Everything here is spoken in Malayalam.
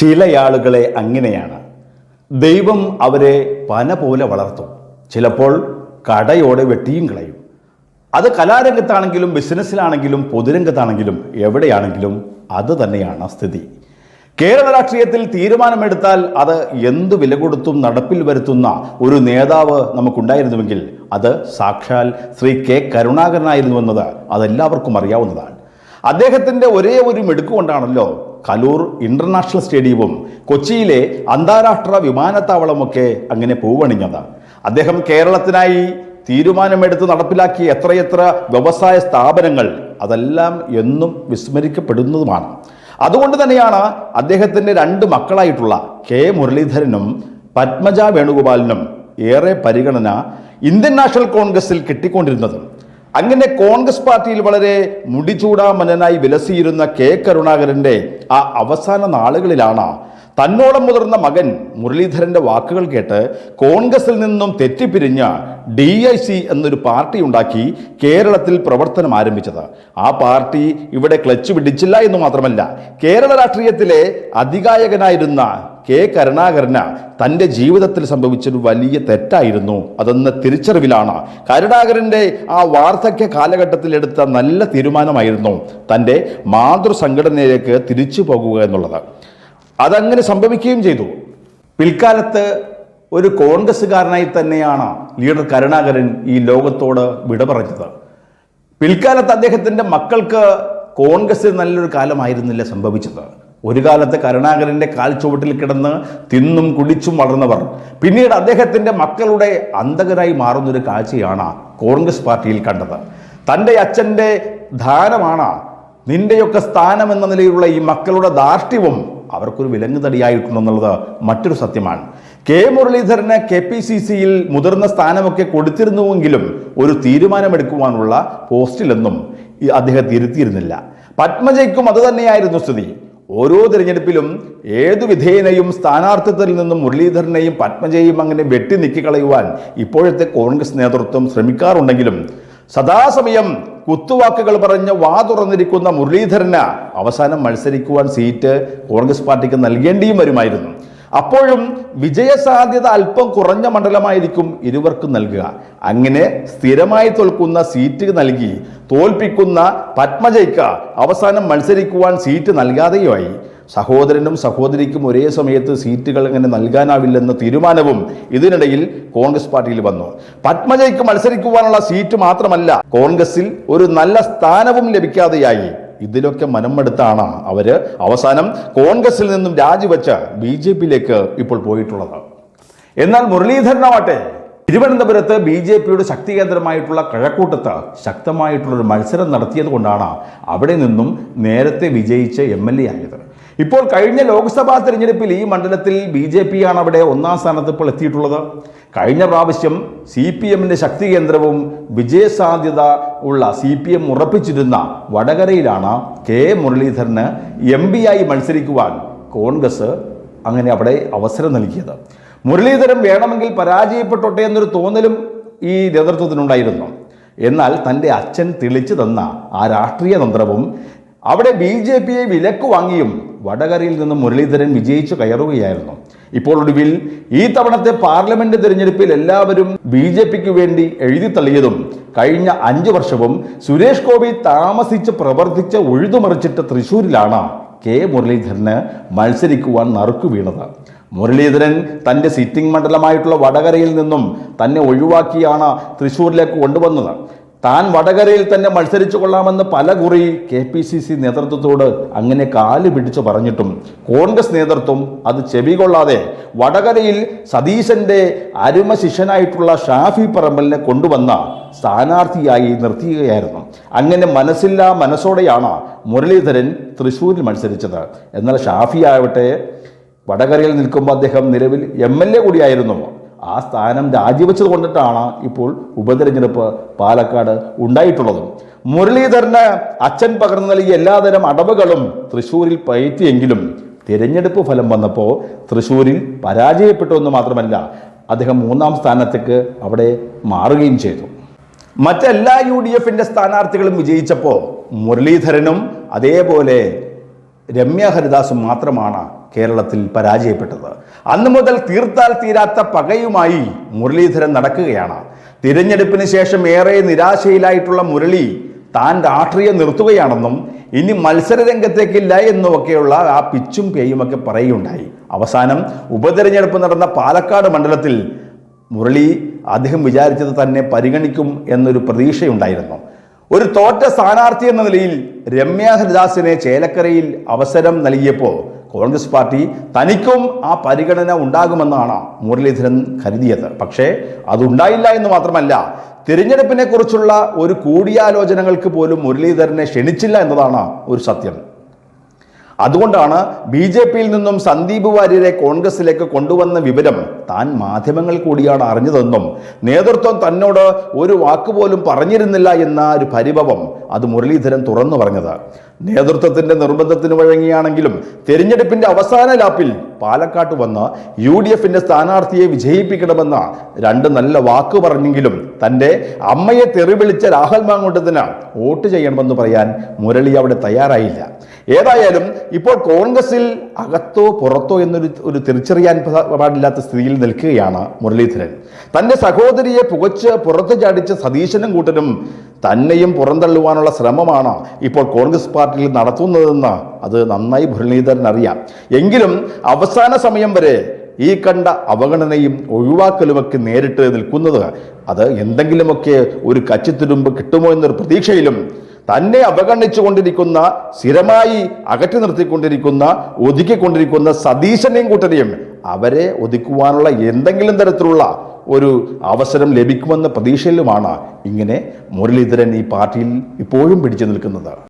ചില ആളുകളെ അങ്ങനെയാണ്. ദൈവം അവരെ പന പോലെ വളർത്തും. ചിലപ്പോൾ കടയോടെ വെട്ടിയും കളയും. അത് കലാരംഗത്താണെങ്കിലും ബിസിനസ്സിലാണെങ്കിലും പൊതുരംഗത്താണെങ്കിലും എവിടെയാണെങ്കിലും അത് തന്നെയാണ് സ്ഥിതി. കേരള രാഷ്ട്രീയത്തിൽ തീരുമാനമെടുത്താൽ അത് എന്തു വില കൊടുത്തും നടപ്പിൽ വരുത്തുന്ന ഒരു നേതാവ് നമുക്കുണ്ടായിരുന്നുവെങ്കിൽ അത് സാക്ഷാൽ ശ്രീ കെ കരുണാകരനായിരുന്നുവെന്നത് അതെല്ലാവർക്കും അറിയാവുന്നതാണ്. അദ്ദേഹത്തിൻ്റെ ഒരേ ഒരു മിടുക്കുകൊണ്ടാണല്ലോ കലൂർ ഇന്റർനാഷണൽ സ്റ്റേഡിയവും കൊച്ചിയിലെ അന്താരാഷ്ട്ര വിമാനത്താവളമൊക്കെ അങ്ങനെ പൂവണിഞ്ഞത്. അദ്ദേഹം കേരളത്തിനായി തീരുമാനമെടുത്ത് നടപ്പിലാക്കിയ എത്രയെത്ര വ്യവസായ സ്ഥാപനങ്ങൾ അതെല്ലാം എന്നും വിസ്മരിക്കപ്പെടുന്നതുമാണ്. അതുകൊണ്ട് തന്നെയാണ് അദ്ദേഹത്തിൻ്റെ രണ്ട് മക്കളായിട്ടുള്ള കെ മുരളീധരനും പത്മജ വേണുഗോപാലിനും ഏറെ പരിഗണന ഇന്ത്യൻ നാഷണൽ കോൺഗ്രസിൽ കിട്ടിക്കൊണ്ടിരുന്നത്. അങ്ങനെ കോൺഗ്രസ് പാർട്ടിയിൽ വളരെ മുടിചൂടാമനനായി വിലസിയിരുന്ന കെ കരുണാകരൻ്റെ ആ അവസാന നാളുകളിലാണ് തന്നോളം മുതിർന്ന മകൻ മുരളീധരൻ്റെ വാക്കുകൾ കേട്ട് കോൺഗ്രസിൽ നിന്നും തെറ്റിപ്പിരിഞ്ഞ DIC എന്നൊരു പാർട്ടി ഉണ്ടാക്കി കേരളത്തിൽ പ്രവർത്തനം ആരംഭിച്ചത്. ആ പാർട്ടി ഇവിടെ ക്ലച്ച് പിടിച്ചില്ല എന്ന് മാത്രമല്ല, കേരള രാഷ്ട്രീയത്തിലെ അതികായകനായിരുന്ന കെ കരുണാകരന് തൻ്റെ ജീവിതത്തിൽ സംഭവിച്ചൊരു വലിയ തെറ്റായിരുന്നു അതെന്ന തിരിച്ചറിവിലാണ് കരുണാകരൻ്റെ ആ വാർദ്ധക്യ കാലഘട്ടത്തിൽ എടുത്ത നല്ല തീരുമാനമായിരുന്നു തൻ്റെ മാതൃസംഘടനയിലേക്ക് തിരിച്ചു പോകുക എന്നുള്ളത്. അതങ്ങനെ സംഭവിക്കുകയും ചെയ്തു. പിൽക്കാലത്ത് ഒരു കോൺഗ്രസ്സുകാരനായി തന്നെയാണ് ലീഡർ കരുണാകരൻ ഈ ലോകത്തോട് വിട പറഞ്ഞത്. പിൽക്കാലത്ത് അദ്ദേഹത്തിൻ്റെ മക്കൾക്ക് കോൺഗ്രസ്സിൽ നല്ലൊരു കാലമായിരുന്നില്ല സംഭവിച്ചത്. ഒരു കാലത്ത് കരുണാകരൻ്റെ കാൽ ചുവട്ടിൽ കിടന്ന് തിന്നും കുടിച്ചും വളർന്നവർ പിന്നീട് അദ്ദേഹത്തിൻ്റെ മക്കളുടെ അന്തകരായി മാറുന്നൊരു കാഴ്ചയാണ് കോൺഗ്രസ് പാർട്ടിയിൽ കണ്ടത്. തൻ്റെ അച്ഛൻ്റെ ധാനമാണ് നിന്റെയൊക്കെ സ്ഥാനം എന്ന നിലയിലുള്ള ഈ മക്കളുടെ ധാർഷ്ട്യവും അവർക്കൊരു വിലങ്ങുതടിയായിട്ടുണ്ടെന്നുള്ളത് മറ്റൊരു സത്യമാണ്. കെ മുരളീധരന് KPCCയിൽ മുതിർന്ന സ്ഥാനമൊക്കെ കൊടുത്തിരുന്നുവെങ്കിലും ഒരു തീരുമാനമെടുക്കുവാനുള്ള പോസ്റ്റിലൊന്നും അദ്ദേഹത്തെ ഇരുത്തിയിരുന്നില്ല. പത്മജയ്ക്കും അതുതന്നെയായിരുന്നു സ്ഥിതി. ഓരോ തിരഞ്ഞെടുപ്പിലും ഏതു വിധേയനെയും സ്ഥാനാർത്ഥിത്വത്തിൽ നിന്നും മുരളീധരനെയും പത്മജയെയും അങ്ങനെ വെട്ടി നീക്കിക്കളയുവാൻ ഇപ്പോഴത്തെ കോൺഗ്രസ് നേതൃത്വം ശ്രമിക്കാറുണ്ടെങ്കിലും സദാസമയം കുത്തുവാക്കുകൾ പറഞ്ഞ് വാ തുറന്നിരിക്കുന്ന മുരളീധരന് അവസാനം മത്സരിക്കുവാൻ സീറ്റ് കോൺഗ്രസ് പാർട്ടിക്ക് നൽകേണ്ടിയും വരുമായിരുന്നു. അപ്പോഴും വിജയസാധ്യത അല്പം കുറഞ്ഞ മണ്ഡലമായിരിക്കും ഇരുവർക്കും നൽകുക. അങ്ങനെ സ്ഥിരമായി തോൽക്കുന്ന സീറ്റ് നൽകി തോൽപ്പിക്കുന്ന പത്മജയ്ക്ക് അവസാനം മത്സരിക്കുവാൻ സീറ്റ് നൽകാതെയുമായി. സഹോദരനും സഹോദരിക്കും ഒരേ സമയത്ത് സീറ്റുകൾ അങ്ങനെ നൽകാനാവില്ലെന്ന തീരുമാനവും ഇതിനിടയിൽ കോൺഗ്രസ് പാർട്ടിയിൽ വന്നു. പത്മജയ്ക്ക് മത്സരിക്കുവാനുള്ള സീറ്റ് മാത്രമല്ല, കോൺഗ്രസിൽ ഒരു നല്ല സ്ഥാനവും ലഭിക്കാതെയായി. ഇതിലൊക്കെ മനമെടുത്താണ് അവര് അവസാനം കോൺഗ്രസിൽ നിന്നും രാജിവെച്ച് BJPയിലേക്ക് ഇപ്പോൾ പോയിട്ടുള്ളത്. എന്നാൽ മുരളീധരനാവട്ടെ തിരുവനന്തപുരത്ത് BJPയുടെ ശക്തി കേന്ദ്രമായിട്ടുള്ള കഴക്കൂട്ടത്ത് ശക്തമായിട്ടുള്ളൊരു മത്സരം നടത്തിയത് കൊണ്ടാണ് അവിടെ നിന്നും നേരത്തെ വിജയിച്ച് MLA ആയത്. ഇപ്പോൾ കഴിഞ്ഞ ലോക്സഭാ തിരഞ്ഞെടുപ്പിൽ ഈ മണ്ഡലത്തിൽ BJPയാണ് അവിടെ ഒന്നാം സ്ഥാനത്ത് ഇപ്പോൾ എത്തിയിട്ടുള്ളത്. കഴിഞ്ഞ പ്രാവശ്യം CPMന്റെ ശക്തി കേന്ദ്രവും വിജയസാധ്യത ഉള്ള CPM ഉറപ്പിച്ചിരുന്ന വടകരയിലാണ് കെ മുരളീധരന് MP ആയി മത്സരിക്കുവാൻ കോൺഗ്രസ് അങ്ങനെ അവിടെ അവസരം നൽകിയത്. മുരളീധരൻ വേണമെങ്കിൽ പരാജയപ്പെട്ടോട്ടെ എന്നൊരു തോന്നലും ഈ നേതൃത്വത്തിനുണ്ടായിരുന്നു. എന്നാൽ തൻ്റെ അച്ഛൻ തെളിച്ചു തന്ന ആ രാഷ്ട്രീയ തന്ത്രവും അവിടെ BJPയെ വിലക്ക് വാങ്ങിയും വടകരയിൽ നിന്നും മുരളീധരൻ വിജയിച്ചു കയറുകയായിരുന്നു. ഇപ്പോൾ ഒടുവിൽ ഈ തവണത്തെ പാർലമെന്റ് തിരഞ്ഞെടുപ്പിൽ എല്ലാവരും BJPക്ക് വേണ്ടി എഴുതിത്തള്ളിയതും കഴിഞ്ഞ 5 വർഷവും സുരേഷ് ഗോപി താമസിച്ച് പ്രവർത്തിച്ച് ഉഴുതുമറിച്ചിട്ട് തൃശ്ശൂരിലാണ് കെ മുരളീധരന് മത്സരിക്കുവാൻ നറുക്കു വീണത്. മുരളീധരൻ തൻ്റെ സിറ്റിംഗ് മണ്ഡലമായിട്ടുള്ള വടകരയിൽ നിന്നും തന്നെ ഒഴിവാക്കിയാണ് തൃശ്ശൂരിലേക്ക് കൊണ്ടുവന്നത്. താൻ വടകരയിൽ തന്നെ മത്സരിച്ചു കൊള്ളാമെന്ന് പലകുറി KPCC നേതൃത്വത്തോട് അങ്ങനെ കാല് പിടിച്ചു പറഞ്ഞിട്ടും കോൺഗ്രസ് നേതൃത്വം അത് ചെവികൊള്ളാതെ വടകരയിൽ സതീശന്റെ അരുമ ശിഷ്യനായിട്ടുള്ള ഷാഫി പറമ്പലിനെ കൊണ്ടുവന്ന സ്ഥാനാർത്ഥിയായി നിർത്തുകയായിരുന്നു. അങ്ങനെ മനസ്സില്ലാ മനസ്സോടെയാണ് മുരളീധരൻ തൃശ്ശൂരിൽ മത്സരിച്ചത്. എന്നാൽ ഷാഫി ആവട്ടെ വടകരയിൽ നിൽക്കുമ്പോൾ അദ്ദേഹം നിലവിൽ MLA കൂടിയായിരുന്നു. ആ സ്ഥാനം രാജിവെച്ചത് കൊണ്ടിട്ടാണ് ഇപ്പോൾ ഉപതെരഞ്ഞെടുപ്പ് പാലക്കാട് ഉണ്ടായിട്ടുള്ളത്. മുരളീധരന് അച്ഛൻ പകർന്നു നൽകിയ എല്ലാതരം അടവുകളും തൃശ്ശൂരിൽ പയറ്റിയെങ്കിലും തിരഞ്ഞെടുപ്പ് ഫലം വന്നപ്പോൾ തൃശ്ശൂരിൽ പരാജയപ്പെട്ടു എന്ന് മാത്രമല്ല, അദ്ദേഹം 3ാം സ്ഥാനത്തേക്ക് അവിടെ മാറുകയും ചെയ്തു. മറ്റെല്ലാ UDFന്റെ സ്ഥാനാർത്ഥികളും വിജയിച്ചപ്പോൾ മുരളീധരനും അതേപോലെ രമ്യ ഹരിദാസും മാത്രമാണ് കേരളത്തിൽ പരാജയപ്പെട്ടത്. അന്നു മുതൽ തീർത്താൽ തീരാത്ത പകയുമായി മുരളീധരൻ നടക്കുകയാണ്. തിരഞ്ഞെടുപ്പിന് ശേഷം ഏറെ നിരാശയിലായിട്ടുള്ള മുരളി താൻ രാഷ്ട്രീയം നിർത്തുകയാണെന്നും ഇനി മത്സര രംഗത്തേക്കില്ല എന്നുമൊക്കെയുള്ള ആ പിച്ചും പേയുമൊക്കെ പറയുകയുണ്ടായി. അവസാനം ഉപതെരഞ്ഞെടുപ്പ് നടന്ന പാലക്കാട് മണ്ഡലത്തിൽ മുരളി അദ്ദേഹം വിചാരിച്ചത് തന്നെ പരിഗണിക്കും എന്നൊരു പ്രതീക്ഷയുണ്ടായിരുന്നു. ഒരു തോറ്റ സ്ഥാനാർത്ഥി എന്ന നിലയിൽ രമ്യ ഹരിദാസിനെ ചേലക്കരയിൽ അവസരം നൽകിയപ്പോൾ കോൺഗ്രസ് പാർട്ടി തനിക്കും ആ പരിഗണന ഉണ്ടാകുമെന്നാണ് മുരളീധരൻ കരുതിയത്. പക്ഷേ അതുണ്ടായില്ല എന്ന് മാത്രമല്ല, തിരഞ്ഞെടുപ്പിനെ കുറിച്ചുള്ള ഒരു കൂടിയാലോചനകൾക്ക് പോലും മുരളീധരനെ ക്ഷണിച്ചില്ല എന്നതാണ് ഒരു സത്യം. അതുകൊണ്ടാണ് BJPയിൽ നിന്നും സന്ദീപ് വാര്യരെ കോൺഗ്രസിലേക്ക് കൊണ്ടുവന്ന വിവരം താൻ മാധ്യമങ്ങൾ കൂടിയാണ് അറിഞ്ഞതെന്നും നേതൃത്വം തന്നോട് ഒരു വാക്കുപോലും പറഞ്ഞിരുന്നില്ല എന്ന ഒരു പരിഭവം അത് മുരളീധരൻ തുറന്നു പറഞ്ഞത്. നേതൃത്വത്തിന്റെ നിർബന്ധത്തിന് വഴങ്ങിയാണെങ്കിലും തിരഞ്ഞെടുപ്പിന്റെ അവസാന ലാപ്പിൽ പാലക്കാട്ട് വന്ന് UDFന്റെ സ്ഥാനാർത്ഥിയെ വിജയിപ്പിക്കണമെന്ന് രണ്ട് നല്ല വാക്ക് പറഞ്ഞെങ്കിലും തൻ്റെ അമ്മയെ തെറിവിളിച്ച രാഹുൽ മാങ്കൂട്ടത്തിന് വോട്ട് ചെയ്യണമെന്ന് പറയാൻ മുരളി അവിടെ തയ്യാറായില്ല. ഏതായാലും ഇപ്പോൾ കോൺഗ്രസിൽ അകത്തോ പുറത്തോ എന്നൊരു തിരിച്ചറിയാൻ പാടില്ലാത്ത സ്ഥിതിയിൽ നിൽക്കുകയാണ് മുരളീധരൻ. തൻ്റെ സഹോദരിയെ പുകച്ച് പുറത്തു ചാടിച്ച സതീശനും കൂട്ടനും തന്നെയും പുറന്തള്ളുവാനുള്ള ശ്രമമാണ് ഇപ്പോൾ കോൺഗ്രസ് പാർട്ടിയിൽ നടത്തുന്നതെന്ന് അത് നന്നായി മുരളീധരൻ അറിയാം. എങ്കിലും അവസാന സമയം വരെ ഈ കണ്ട അവഗണനയും ഒഴിവാക്കലുമൊക്കെ നേരിട്ട് നിൽക്കുന്നത് അത് എന്തെങ്കിലുമൊക്കെ ഒരു കച്ചിത്തുരുമ്പ് കിട്ടുമോ എന്നൊരു പ്രതീക്ഷയിലും തന്നെ അവഗണിച്ചുകൊണ്ടിരിക്കുന്ന, സ്ഥിരമായി അകറ്റി നിർത്തിക്കൊണ്ടിരിക്കുന്ന, ഒതുക്കിക്കൊണ്ടിരിക്കുന്ന സതീശനെയും കൂട്ടരെയും അവരെ ഒതുക്കുവാനുള്ള എന്തെങ്കിലും തരത്തിലുള്ള ഒരു അവസരം ലഭിക്കുമെന്ന പ്രതീക്ഷയിലുമാണ് ഇങ്ങനെ മുരളീധരൻ ഈ പാർട്ടിയിൽ ഇപ്പോഴും പിടിച്ചു നിൽക്കുന്നത്.